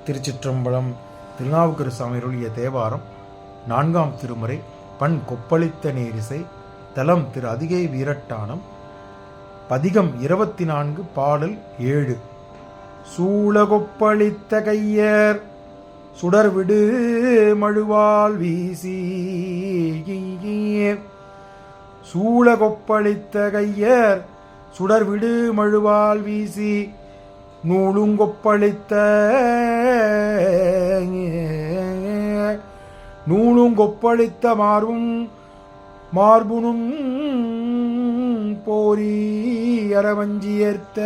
திருச்சிற்றம்பலம். திருநாவுக்கரு சாமியருளிய தேவாரம் 4ஆம் திருமுறை. பண் கொப்பளித்த நேரிசை. தலம் திரு அதிகை வீரட்டானம். பதிகம் 24, பாடல் 7. சூழகொப்பளித்த கையர் சுடர்விடு மழுவால் வீசி. சூழகொப்பளித்த கையர் சுடர்விடு மழுவால் வீசி நூலுங்கொப்பளித்த மார்புனும் போரி அரவஞ்சியர்த்த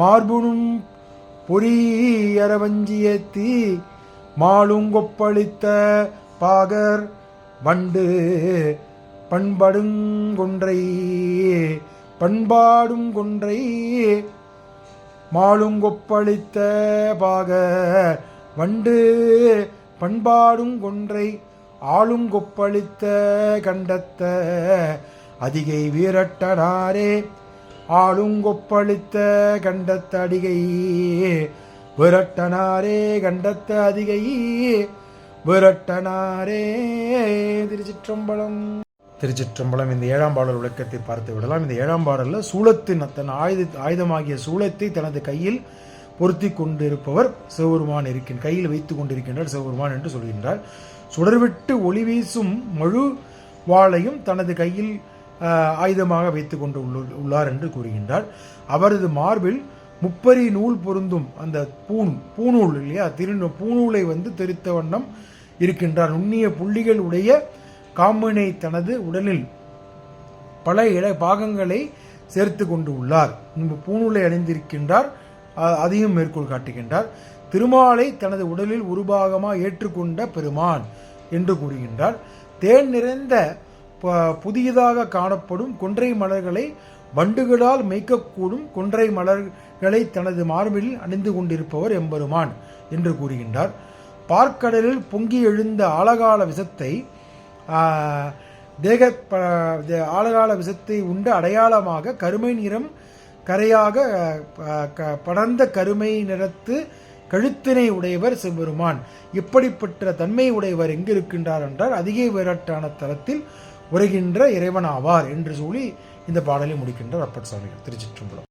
மார்புனும் பொறி அரவஞ்சியத்தி மாலுங்கொப்பளித்த பாகர் வண்டு பண்பாடும் கொன்றை மாலுங்கொப்பளித்த பாக வண்டு பண்பாடும் கொன்றை ஆளுங்கொப்பளித்த கண்டத்த அதிகை வீரட்டனாரே. ஆளுங்கொப்பளித்த கண்டத்த அதிகை விரட்டனாரே. கண்டத்த அதிகை விரட்டனாரே. திருச்சிற்றம்பலம். திருச்சிற்றம்பலம். இந்த 7ஆம் பாடல் விளக்கத்தை பார்த்து விடலாம். இந்த 7ஆம் பாடலில் சூலத்தின் தன் ஆயுதமாகிய சூலத்தை தனது கையில் பொருத்தி கொண்டிருப்பவர் சிவபெருமான் கையில் வைத்துக் கொண்டிருக்கின்றார் சிவபெருமான் என்று சொல்கின்றார். சுடர்விட்டு ஒளி வீசும் மழு வாளையும் தனது கையில் ஆயுதமாக வைத்துக் கொண்டு உள்ளார் என்று கூறுகின்றார். அவரது மார்பில் முப்பரி நூல் பொருந்தும் அந்த பூநூல் இல்லையா, பூநூலை தெரித்த வண்ணம் இருக்கின்றார். நுண்ணிய புள்ளிகள் உடைய காம்பினை தனது உடலில் பல பாகங்களை சேர்த்து கொண்டு உள்ளார். முன்பு பூநூலை அணிந்திருக்கின்றார், அதையும் மேற்கோள் காட்டுகின்றார். திருமாலை தனது உடலில் உருபாகமாக ஏற்றுக்கொண்ட பெருமான் என்று கூறுகின்றார். தேன் நிறைந்த புதியதாக காணப்படும் கொன்றை மலர்களை வண்டுகளால் மேய்க்கக்கூடும் கொன்றை மலர்களை தனது மார்பில் அணிந்து கொண்டிருப்பவர் எம்பெருமான் என்று கூறுகின்றார். பார்க்கடலில் பொங்கி எழுந்த ஆழகால விஷத்தை ஆழகால விஷத்தை உண்ட அடையாளமாக கருமை நிறம் கரையாக படர்ந்த கருமை நிறத்து கழுத்தினை உடையவர் சிவபெருமான். இப்படிப்பட்ட தன்மை உடையவர் எங்கு இருக்கின்றார் என்றால் அதிகை வீரட்டான தலத்தில் உரைகின்ற இறைவனாவார் என்று சொல்லி இந்த பாடலை முடிக்கின்றார் அப்பர் சுவாமிகள். திருச்சிற்றம்பலம்.